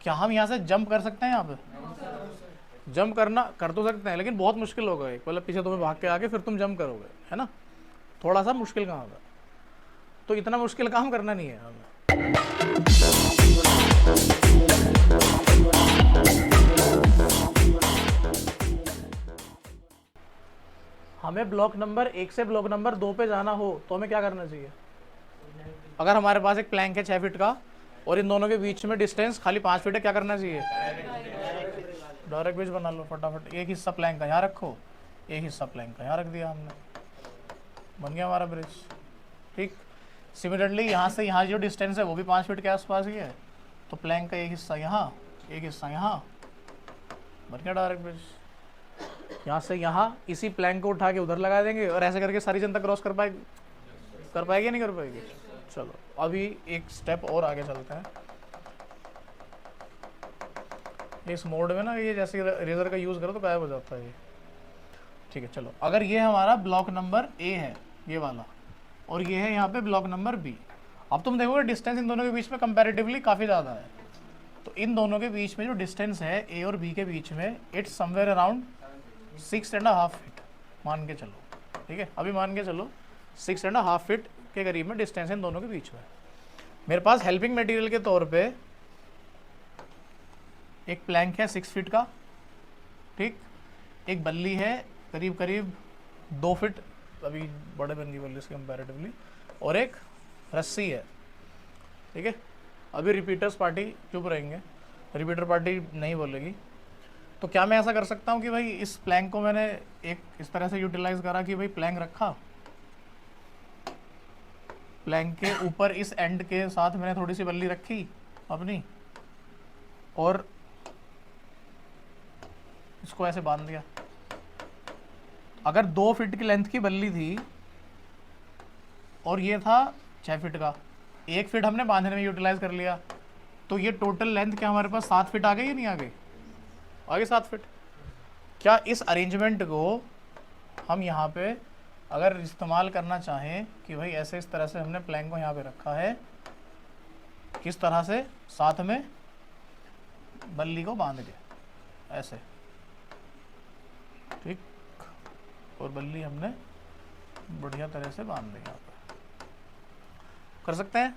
क्या हम यहाँ से जंप कर सकते हैं? यहाँ पे जंप करना कर तो सकते हैं, लेकिन बहुत मुश्किल होगा। एक मतलब पीछे तुम्हें भाग के आके फिर तुम जंप करोगे, है ना? थोड़ा सा मुश्किल काम होगा, तो इतना मुश्किल काम करना नहीं है हमें। हमें ब्लॉक नंबर 1 से ब्लॉक नंबर 2 पे जाना हो तो हमें क्या करना चाहिए? अगर हमारे पास एक प्लैंक है 6 फीट का और इन दोनों के बीच में डिस्टेंस खाली 5 फीट है, क्या करना चाहिए? डायरेक्ट ब्रिज बना लो फटाफट। एक हिस्सा प्लैंक का यहाँ रखो, एक हिस्सा प्लैंक का यहाँ रख दिया हमने, बन गया हमारा ब्रिज। ठीक। सिमिलरली यहाँ से यहाँ जो डिस्टेंस है वो भी 5 फीट के आसपास ही है, तो प्लैंक का एक हिस्सा यहाँ, एक हिस्सा यहाँ, बन गया डायरेक्ट ब्रिज। यहाँ से यहाँ इसी प्लैंक को उठा के उधर लगा देंगे और ऐसे करके सारी जनता क्रॉस कर पाएगी? कर पाएगी या नहीं कर पाएगी? चलो अभी एक स्टेप और आगे चलते हैं। इस मोड में ना ये जैसे रेजर का यूज़ करो तो गायब हो जाता है ये। ठीक है, चलो अगर ये हमारा ब्लॉक नंबर ए है, ये वाला, और ये है यहाँ पे ब्लॉक नंबर बी। अब तुम देखोगे डिस्टेंस इन दोनों के बीच में कंपैरेटिवली काफ़ी ज़्यादा है, तो इन दोनों के बीच में जो डिस्टेंस है ए और बी के बीच में, इट्स समवेयर अराउंड 6.5 फीट मान के चलो। ठीक है, अभी मान के चलो 6.5 फीट के करीब में डिस्टेंस इन दोनों के बीच में। मेरे पास हेल्पिंग मटेरियल के तौर पे एक प्लैंक है 6 फीट का, ठीक, एक बल्ली है करीब करीब 2 फीट, अभी बड़े बन गई बल्ली इसके कंपैरेटिवली, और एक रस्सी है। ठीक है, अभी रिपीटर्स पार्टी चुप रहेंगे, रिपीटर पार्टी नहीं बोलेगी। तो क्या मैं ऐसा कर सकता हूँ कि भाई इस प्लैंक को मैंने एक इस तरह से यूटिलाइज करा कि भाई प्लैंक रखा, प्लैंक के ऊपर इस एंड के साथ मैंने थोड़ी सी बल्ली रखी अपनी, और इसको ऐसे बांध दिया। अगर 2 फीट की लेंथ की बल्ली थी और ये था 6 फीट का, 1 फीट हमने बांधने में यूटिलाइज कर लिया, तो ये टोटल लेंथ क्या हमारे पास 7 फीट आ गई या नहीं आ गई? आगे 7 फीट। क्या इस अरेंजमेंट को हम यहाँ पे अगर इस्तेमाल करना चाहें कि भाई ऐसे इस तरह से हमने प्लैंक को यहाँ पे रखा है, किस तरह से, साथ में बल्ली को बांध के ऐसे, ठीक, और बल्ली हमने बढ़िया तरह से बांध दी यहाँ पे, कर सकते हैं?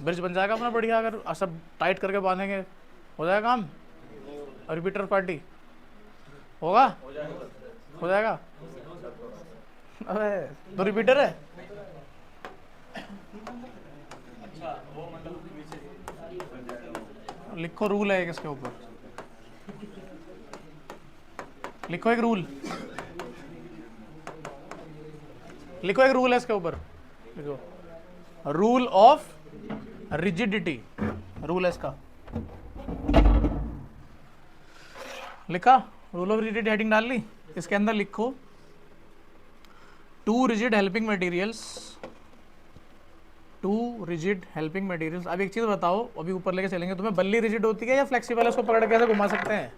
ब्रिज बन जाएगा अपना बढ़िया, अगर सब टाइट करके बांधेंगे हो जाएगा काम। और रिपीटर पार्टी होगा, हो जाएगा। अबे तो रिपीटर है, लिखो रूल है एक इसके ऊपर, लिखो एक रूल, लिखो एक रूल है इसके ऊपर, लिखो रूल ऑफ रिजिडिटी, रूल है इसका, लिखा? रूल ऑफ रिजिडिटी हेडिंग डाल ली, इसके अंदर लिखो two rigid helping materials, two rigid helping materials. अब एक चीज बताओ, अभी ऊपर लेके चलेंगे तुम्हें, बल्ली रिजिड होती है या फ्लेक्सिबल है? उसको पकड़ के ऐसे घुमा सकते हैं,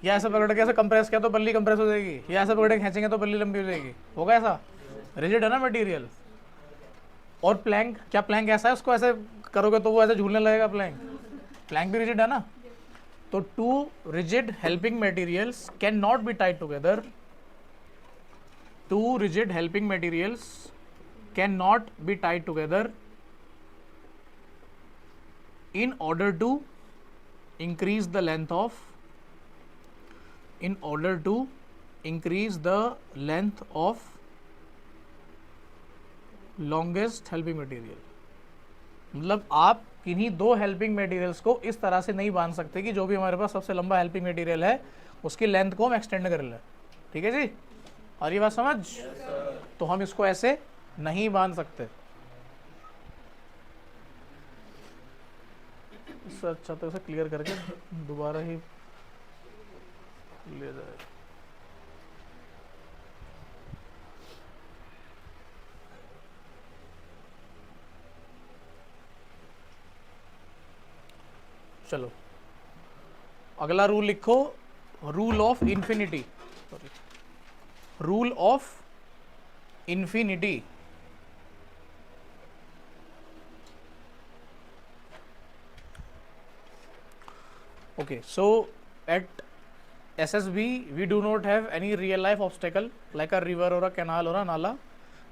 या ऐसे पकड़ के ऐसे कंप्रेस किया तो बल्ली कंप्रेस हो जाएगी, या ऐसे पकड़ के खींचेंगे तो बल्ली लंबी हो जाएगी, होगा ऐसा? रिजिड है ना मटेरियल। और प्लैंक, क्या प्लैंक ऐसा है उसको ऐसे करोगे तो वो ऐसे झूलने लगेगा? प्लैंक, प्लैंक भी रिजिड है ना। तो two rigid helping materials can not be tied together, two rigid helping materials can not be tied together in order to increase the length of, in order to increase the length of longest helping material। मतलब आप किन्हीं 2 helping materials को इस तरह से नहीं बांध सकते कि जो भी हमारे पास सबसे लंबा हेल्पिंग मटेरियल है उसकी लेंथ को हम एक्सटेंड कर लें। ठीक है जी, और ये बात समझ? तो हम इसको ऐसे नहीं बांध सकते, इससे अच्छा तो इसे क्लियर करके दोबारा ही ले जाए। चलो अगला रूल लिखो, rule of infinity, rule of infinity. Okay, so at SSB we do not have any real life obstacle like a river or a canal or a nala.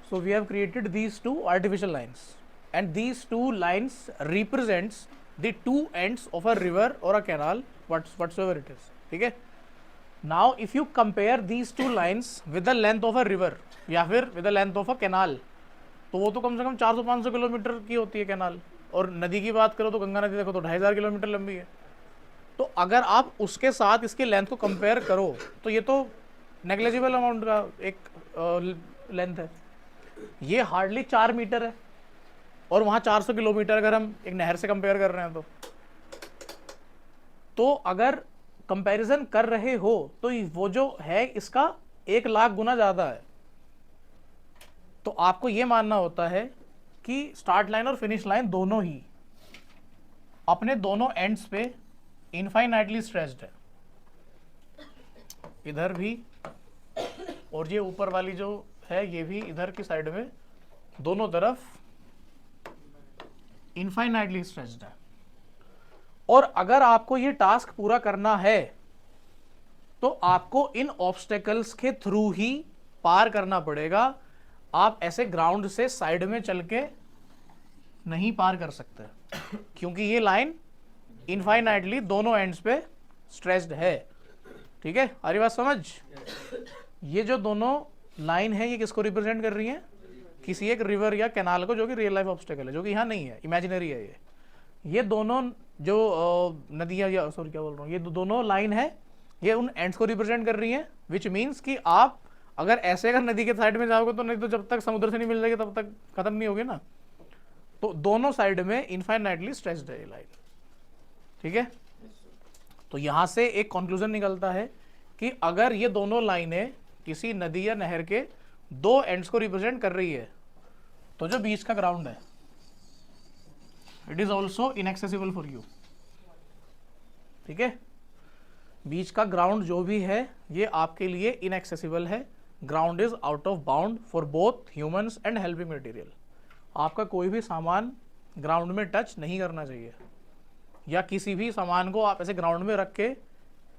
So we have created these two artificial lines, and these two lines represents the two ends of a river or a canal, whatsoever it is. ठीक है. Now if you compare these two lines with the length of a river या फिर with the length of a canal, तो वो तो कम से कम 400-500 kilometre की होती है कैनाल, और नदी की बात करो तो गंगा नदी देखो तो 2500 किलोमीटर लंबी है. तो अगर आप उसके साथ इसकी लेंथ को कंपेयर करो तो ये तो नेग्लिजिबल अमाउंट का एक लेंथ है. ये हार्डली 4 मीटर है, और वहाँ 400 किलोमीटर अगर हम एक नहर से कंपेयर कर रहे हैं तो अगर कंपैरिजन कर रहे हो तो वो जो है इसका 1 लाख गुना ज़्यादा है. तो आपको ये मानना होता है कि स्टार्ट लाइन और फिनिश लाइन दोनों ही अपने दोनों एंड्स पे इनफाइनाइटली स्ट्रेच्ड है, इधर भी और ये ऊपर वाली जो है ये भी इधर की साइड में, दोनों तरफ इनफाइनाइटली स्ट्रेच्ड है. और अगर आपको ये टास्क पूरा करना है तो आपको इन ऑब्स्टेकल्स के थ्रू ही पार करना पड़ेगा. आप ऐसे ग्राउंड से साइड में चल के नहीं पार कर सकते, क्योंकि ये लाइन इनफाइनाइटली दोनों एंड्स पे स्ट्रेच्ड है. ठीक है, आ रही बात समझ? ये जो दोनों लाइन है ये किसको रिप्रेजेंट कर रही है? किसी एक रिवर या कैनाल को, जो कि रियल लाइफ ऑब्स्टेकल है, जो कि यहाँ नहीं है, इमेजिनरी है. ये दोनों जो नदियाँ या सॉरी क्या बोल रहा हूँ, ये दोनों लाइन है, ये उन एंड्स को रिप्रेजेंट कर रही है. विच मीन्स कि आप अगर ऐसे अगर नदी के साइड में जाओगे तो नहीं, तो जब तक समुद्र से नहीं मिल जाएगी तब तक खत्म नहीं होगी ना. तो दोनों साइड में इनफाइनाइटली स्ट्रेच्ड है ये लाइन. ठीक है, तो यहां से एक कंक्लूजन निकलता है कि अगर ये दोनों लाइनें किसी नदी या नहर के दो एंड्स को रिप्रेजेंट कर रही है तो जो बीच का ग्राउंड है it is also inaccessible for you. ठीक है, बीच का ग्राउंड जो भी है ये आपके लिए इनएक्सेसिबल है. Ground is out of bound for both humans and helping material. आपका कोई भी सामान ग्राउंड में टच नहीं करना चाहिए, या किसी भी सामान को आप ऐसे ग्राउंड में रख के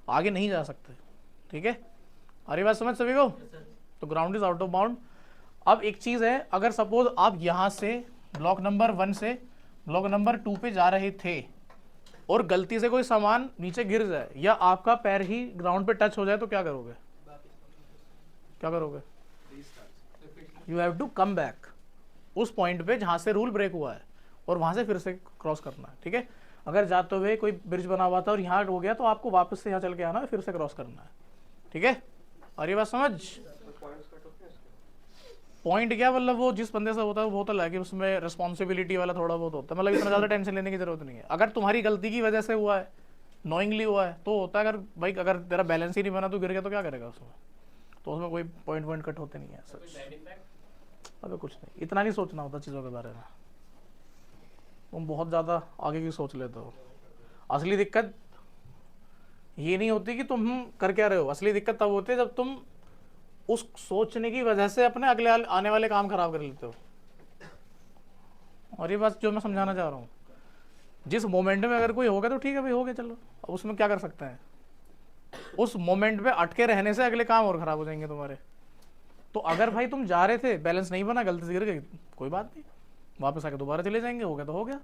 आगे नहीं जा सकते. ठीक है, अरे बात समझ सभी को? तो ground is out of bound. अब एक चीज़ है, अगर सपोज आप यहाँ से ब्लॉक नंबर 1 से ब्लॉक नंबर 2 पे जा रहे थे और गलती से कोई सामान नीचे गिर जाए या आपका पैर ही ग्राउंड पे टच हो जाए तो क्या करोगे? क्या करोगे? You have to come back उस पॉइंट पे जहाँ से रूल ब्रेक हुआ है और वहाँ से फिर से क्रॉस करना है. ठीक है, अगर जाते हुए कोई ब्रिज बना हुआ था और यहाँ हो गया तो आपको वापस से यहाँ चल के आना है, फिर से क्रॉस करना है. ठीक है, और ये बात समझ? पॉइंट क्या मतलब, वो जिस बंदे से होता है वो बहुत अलग है, उसमें रिस्पॉन्सिबिलिटी वाला थोड़ा बहुत होता है. मतलब इतना ज़्यादा टेंशन लेने की जरूरत नहीं है. अगर तुम्हारी गलती की वजह से हुआ है, नोइंगली हुआ है, तो होता है. अगर भाई अगर तेरा बैलेंस ही नहीं बना तो गिर गया तो क्या करेगा उसमें? तो उसमें कोई पॉइंट कट होते नहीं है सच. अबे कुछ नहीं, इतना नहीं सोचना होता चीज़ों के बारे में. तुम बहुत ज़्यादा आगे की सोच लेते हो. असली दिक्कत ये नहीं होती कि तुम कर क्या रहे हो, असली दिक्कत तब होती है जब तुम उस सोचने की वजह से अपने अगले आने वाले काम खराब कर लेते हो. और ये बात जो मैं समझाना चाह रहा हूँ, जिस मोमेंट में अगर कोई हो गया तो ठीक है भाई, हो गया चलो, अब उसमें क्या कर सकते हैं. उस मोमेंट पे अटके रहने से अगले काम और खराब हो जाएंगे तुम्हारे. तो अगर भाई तुम जा रहे थे, बैलेंस नहीं बना, गलती से गिर गई, कोई बात नहीं, वापस आके दोबारा चले जाएंगे. हो गया तो हो गया,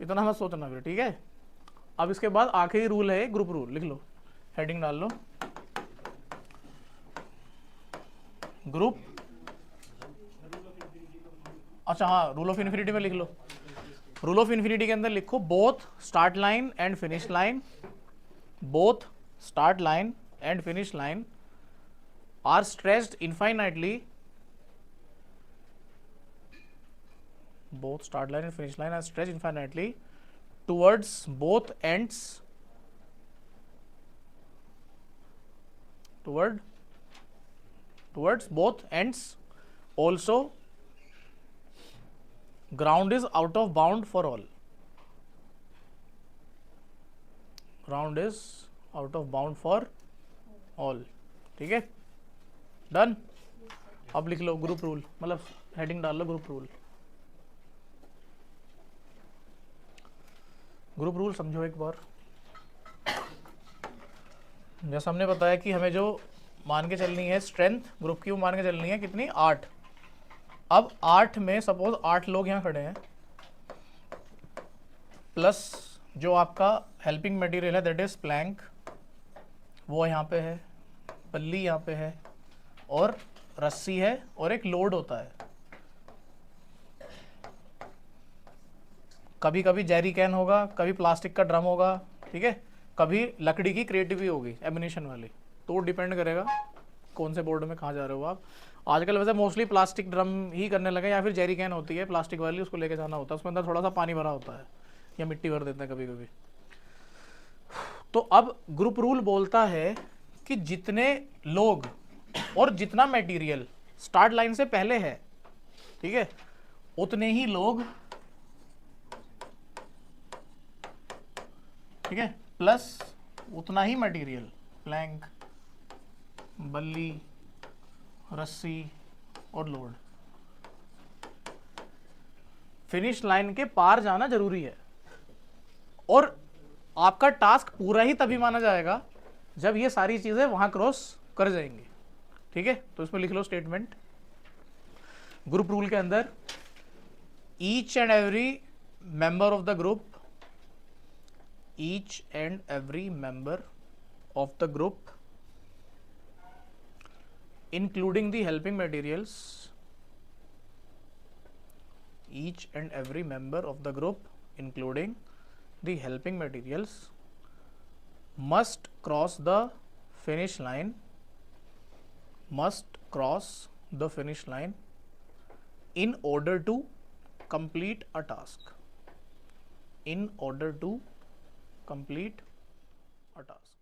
इतना मत सोचना फिर. ठीक है, अब इसके बाद आखिरी रूल है ग्रुप रूल. लिख लो, हेडिंग डाल लो, ग्रुप. अच्छा हाँ, रूल ऑफ इन्फिनिटी में लिख लो. रूल ऑफ इन्फिनिटी के अंदर लिखो both start line and finish line, both start line and finish line are stretched infinitely, both start line and finish line are stretched infinitely towards both ends, towards both ends. Also ground is out of bound for all. Ground is out of bound for all. ठीक है, done. अब लिख लो group rule, मतलब heading डाल लो group rule. Group rule समझो एक बार. जैसा हमने बताया कि हमें जो मान के चलनी है स्ट्रेंथ ग्रुप की, वो मान के चलनी है कितनी, 8। अब 8 में सपोज 8 लोग यहाँ खड़े हैं, प्लस जो आपका हेल्पिंग मटेरियल है दैट इज प्लैंक, वो यहाँ पे है, पल्ली यहाँ पे है, और रस्सी है, और एक लोड होता है। कभी कभी जेरी कैन होगा, कभी प्लास्टिक का ड्रम होगा, ठीक है, कभी लकड़ी की क्रेट भी होगी एमिनेशन वाली, तो डिपेंड करेगा कौन से बोर्ड में कहाँ जा रहे हो आप। आजकल वैसे मोस्टली प्लास्टिक ड्रम ही करने लगे, या फिर जेरी कैन होती है प्लास्टिक वाली, उसको लेके जाना होता है, उसके अंदर थोड़ा सा पानी भरा होता है या मिट्टी भर देते हैं कभी कभी। तो अब ग्रुप रूल बोलता है कि जितने लोग और जितना मटेरियल स्टार्ट लाइन से पहले है, ठीक है, उतने ही लोग, ठीक है, प्लस उतना ही मटेरियल, प्लैंक, बल्ली, रस्सी और लोड, फिनिश लाइन के पार जाना जरूरी है। और आपका टास्क पूरा ही तभी माना जाएगा जब ये सारी चीजें वहां क्रॉस कर जाएंगी, ठीक है। तो इसमें लिख लो स्टेटमेंट ग्रुप रूल के अंदर, each and every member of the group, each and every member of the group including the helping materials, each and every member of the group including the helping materials must cross the finish line, must cross the finish line in order to complete a task, in order to complete a task.